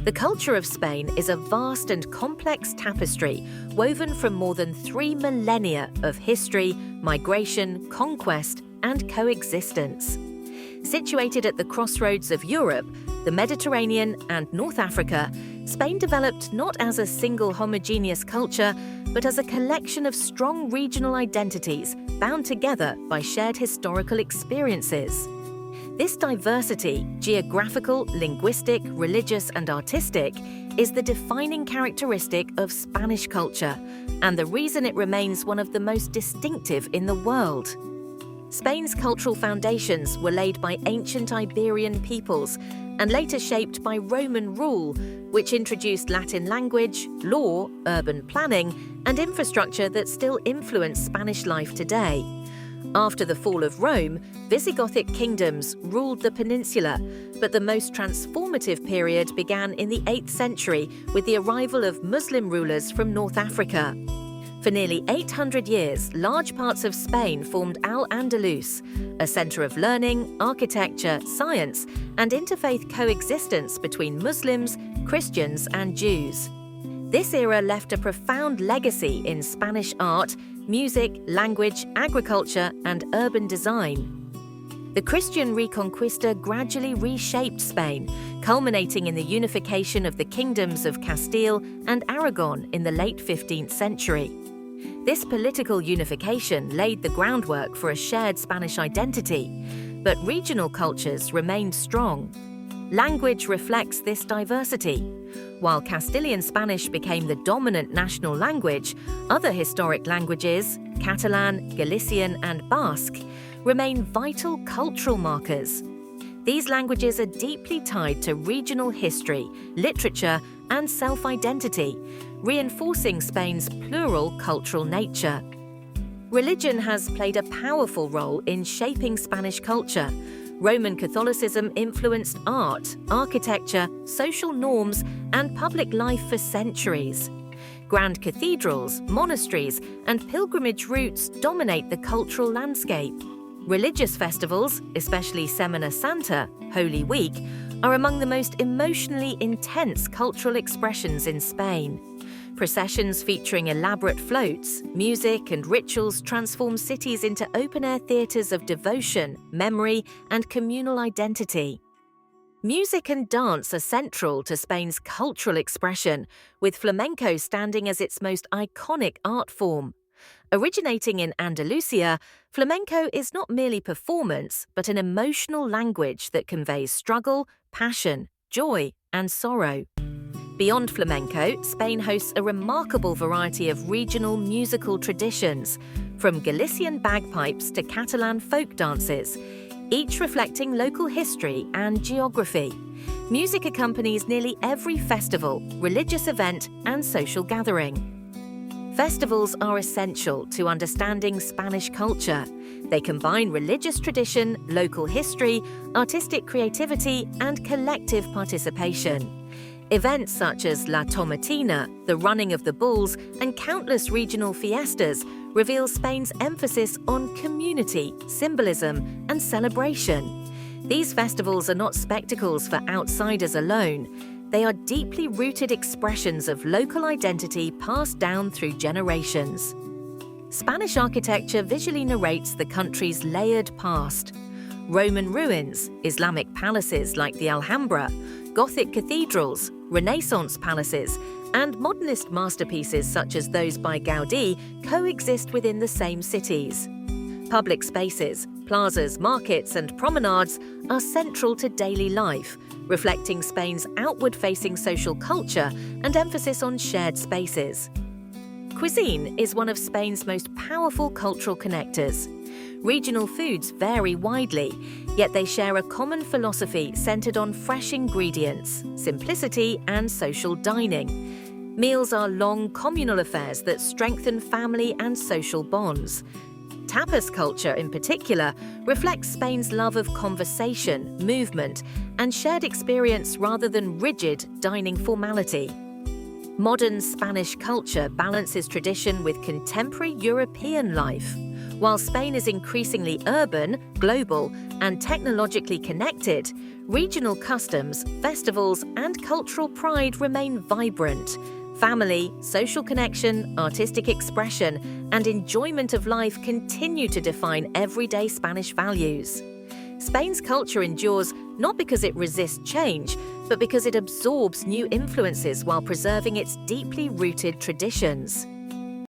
The culture of Spain is a vast and complex tapestry woven from more than 3 millennia of history, migration, conquest, and coexistence. Situated at the crossroads of Europe, the Mediterranean, and North Africa, Spain developed not as a single homogeneous culture, but as a collection of strong regional identities bound together by shared historical experiences. This diversity, geographical, linguistic, religious, and artistic, is the defining characteristic of Spanish culture, and the reason it remains one of the most distinctive in the world. Spain's cultural foundations were laid by ancient Iberian peoples and later shaped by Roman rule, which introduced Latin language, law, urban planning, and infrastructure that still influence Spanish life today. After the fall of Rome, Visigothic kingdoms ruled the peninsula, but the most transformative period began in the 8th century with the arrival of Muslim rulers from North Africa. For nearly 800 years, large parts of Spain formed Al-Andalus, a center of learning, architecture, science, and interfaith coexistence between Muslims, Christians, and Jews. This era left a profound legacy in Spanish art, music, language, agriculture, and urban design. The Christian Reconquista gradually reshaped Spain, culminating in the unification of the kingdoms of Castile and Aragon in the late 15th century. This political unification laid the groundwork for a shared Spanish identity, but regional cultures remained strong. Language reflects this diversity. While Castilian Spanish became the dominant national language, other historic languages, Catalan, Galician, and Basque, remain vital cultural markers. These languages are deeply tied to regional history, literature, and self-identity, reinforcing Spain's plural cultural nature. Religion has played a powerful role in shaping Spanish culture. Roman Catholicism influenced art, architecture, social norms, and public life for centuries. Grand cathedrals, monasteries, and pilgrimage routes dominate the cultural landscape. Religious festivals, especially Semana Santa, Holy Week, are among the most emotionally intense cultural expressions in Spain. Processions featuring elaborate floats, music, and rituals transform cities into open-air theatres of devotion, memory, and communal identity. Music and dance are central to Spain's cultural expression, with flamenco standing as its most iconic art form. Originating in Andalusia, flamenco is not merely performance, but an emotional language that conveys struggle, passion, joy, and sorrow. Beyond flamenco, Spain hosts a remarkable variety of regional musical traditions, from Galician bagpipes to Catalan folk dances, each reflecting local history and geography. Music accompanies nearly every festival, religious event, and social gathering. Festivals are essential to understanding Spanish culture. They combine religious tradition, local history, artistic creativity, and collective participation. Events such as La Tomatina, the running of the bulls, and countless regional fiestas reveal Spain's emphasis on community, symbolism, and celebration. These festivals are not spectacles for outsiders alone. They are deeply rooted expressions of local identity passed down through generations. Spanish architecture visually narrates the country's layered past. Roman ruins, Islamic palaces like the Alhambra, Gothic cathedrals, Renaissance palaces, and modernist masterpieces such as those by Gaudí coexist within the same cities. Public spaces, plazas, markets, and promenades are central to daily life, reflecting Spain's outward-facing social culture and emphasis on shared spaces. Cuisine is one of Spain's most powerful cultural connectors. Regional foods vary widely, yet they share a common philosophy centered on fresh ingredients, simplicity, and social dining. Meals are long, communal affairs that strengthen family and social bonds. Tapas culture, in particular, reflects Spain's love of conversation, movement, and shared experience rather than rigid dining formality. Modern Spanish culture balances tradition with contemporary European life. While Spain is increasingly urban, global, and technologically connected, regional customs, festivals, and cultural pride remain vibrant. Family, social connection, artistic expression, and enjoyment of life continue to define everyday Spanish values. Spain's culture endures not because it resists change, but because it absorbs new influences while preserving its deeply rooted traditions.